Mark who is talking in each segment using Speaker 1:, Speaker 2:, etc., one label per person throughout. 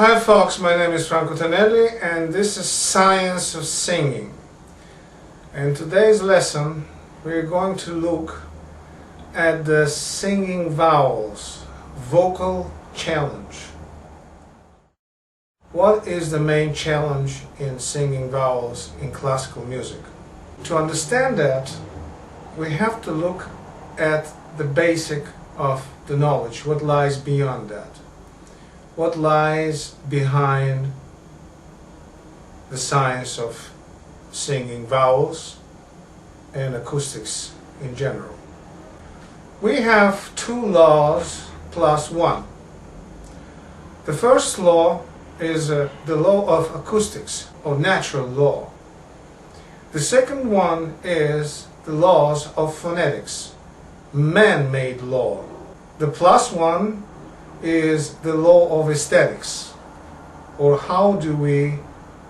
Speaker 1: Hi folks, my name is Franco Tenelli and this is Science of Singing. In today's lesson we're going to look at the singing vowels, vocal challenge. What is the main challenge in singing vowels in classical music? To understand that, we have to look at the basic of the knowledge, what lies beyond that. What lies behind the science of singing vowels and acoustics in general. We have two laws plus one. The first law is the law of acoustics, or natural law. The second one is the laws of phonetics, man-made law. The plus one is the law of aesthetics, or how do we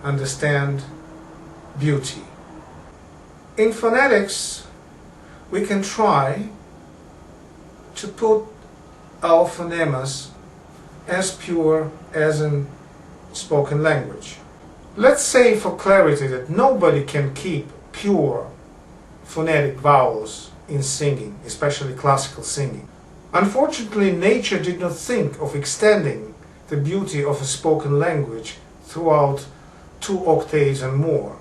Speaker 1: understand beauty. In phonetics, we can try to put our phonemes as pure as in spoken language. Let's say for clarity that nobody can keep pure phonetic vowels in singing, especially classical singing. Unfortunately, nature did not think of extending the beauty of a spoken language throughout 2 octaves and more.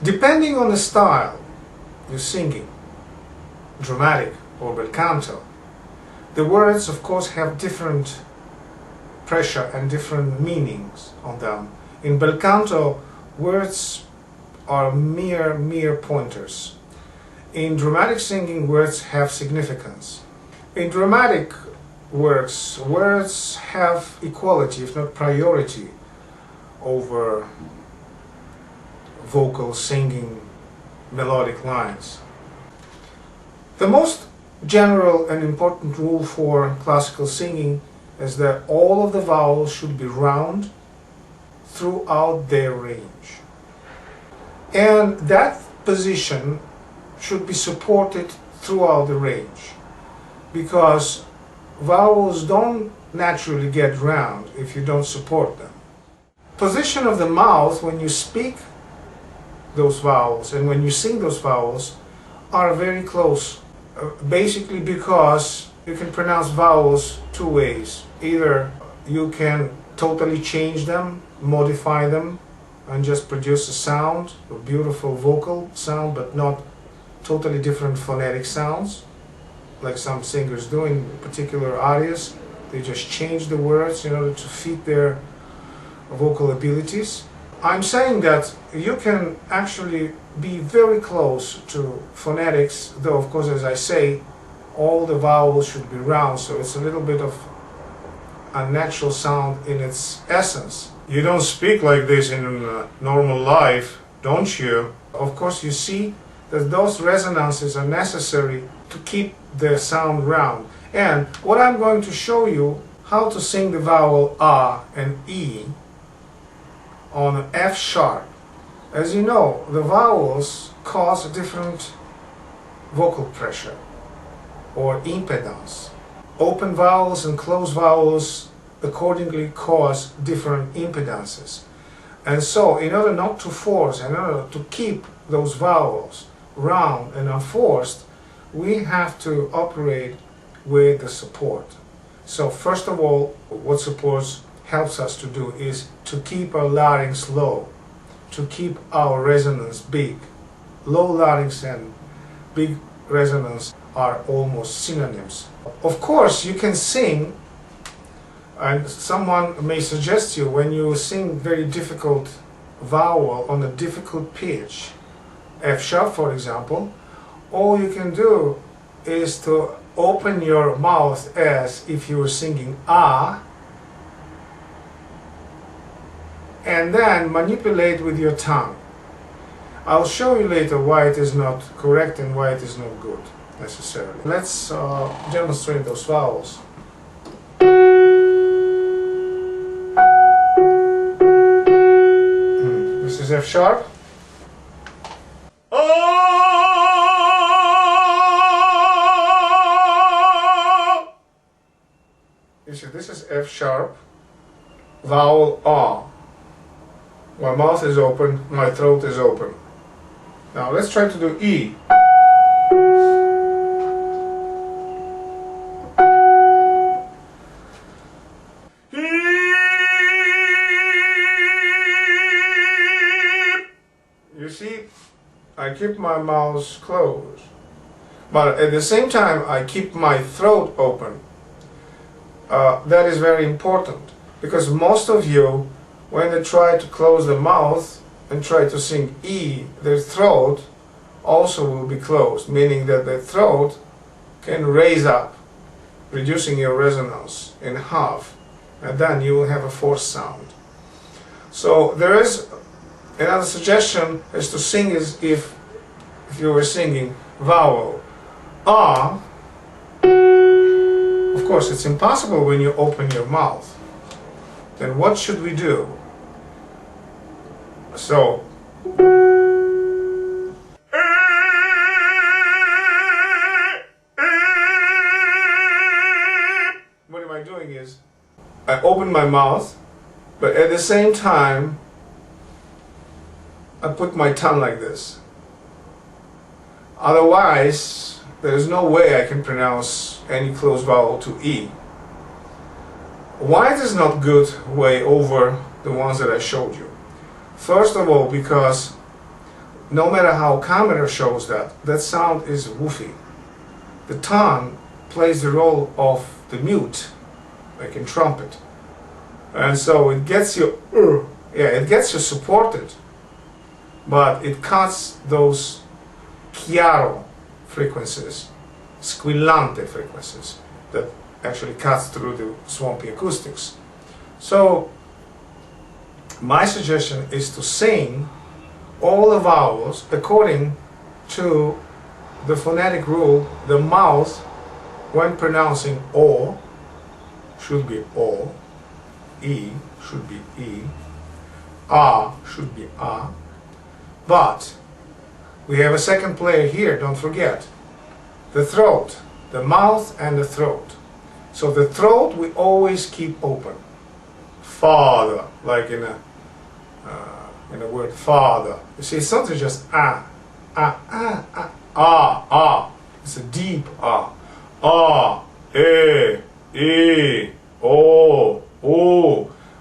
Speaker 1: Depending on the style you're singing, dramatic or bel canto, the words of course have different pressure and different meanings on them. In bel canto, words are mere pointers. In dramatic singing, words have significance. In dramatic works, words have equality, if not priority, over vocal singing melodic lines. The most general and important rule for classical singing is that all of the vowels should be round throughout their range. And that position should be supported throughout the range, because vowels don't naturally get round if you don't support them. Position of the mouth when you speak those vowels and when you sing those vowels are very close, basically because you can pronounce vowels 2 ways. Either you can totally change them, modify them, and just produce a sound, a beautiful vocal sound, but not totally different phonetic sounds, like some singers do in particular arias. They just change the words in order to fit their vocal abilities. I'm saying that you can actually be very close to phonetics, though of course, as I say, all the vowels should be round, so it's a little bit of a natural sound in its essence. You don't speak like this in normal life, don't you? Of course, you see that those resonances are necessary to keep the sound round. And what I'm going to show you how to sing the vowel A and E on F sharp. As you know, the vowels cause a different vocal pressure or impedance. Open vowels and closed vowels accordingly cause different impedances. And so in order not to force, in order to keep those vowels round and unforced, we have to operate with the support. So first of all, what support helps us to do is to keep our larynx low, to keep our resonance big. Low larynx and big resonance are almost synonyms. Of course, you can sing, and someone may suggest you, when you sing very difficult vowel on a difficult pitch, F sharp for example, all you can do is to open your mouth as if you were singing A, and then manipulate with your tongue. I'll show you later why it is not correct and why it is not good necessarily. Let's demonstrate those vowels. This is F sharp. You see, this is F sharp. vowel R. My mouth is open, my throat is open. Now let's try to do E. You see, I keep my mouth closed, but at the same time I keep my throat open. That is very important, because most of you, when they try to close the mouth and try to sing E, their throat also will be closed, meaning that the throat can raise up, reducing your resonance in half, and then you will have a forced sound. So there is another suggestion, is to sing as if you were singing vowel R. Of course, it's impossible when you open your mouth. Then what should we do? So, what am I doing is, I open my mouth, but at the same time, I put my tongue like this. Otherwise, there is no way I can pronounce any closed vowel to E. Why it is not good way over the ones that I showed you? First of all, because no matter how camera shows that sound is woofy. The tongue plays the role of the mute, like in trumpet. And so it gets you, it gets you supported, but it cuts those chiaro frequencies, squillante frequencies, that actually cuts through the swampy acoustics. So my suggestion is to sing all the vowels according to the phonetic rule. The mouth, when pronouncing O, should be O, E should be E, A should be A. But we have a second player here, don't forget. The throat, the mouth and the throat. So the throat we always keep open. Father, like in a word father. You see, it's not just ah. It's a deep ah. Ah, e, o.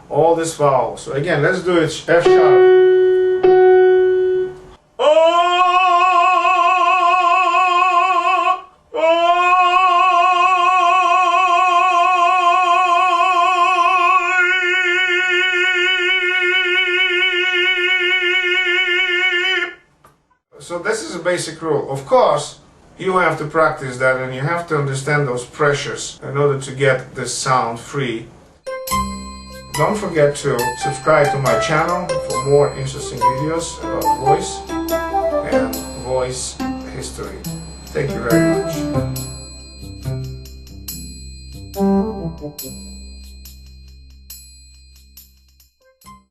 Speaker 1: All these vowels. So again, let's do it F sharp. So this is a basic rule. Of course, you have to practice that and you have to understand those pressures in order to get this sound free. Don't forget to subscribe to my channel for more interesting videos about voice and voice history. Thank you very much.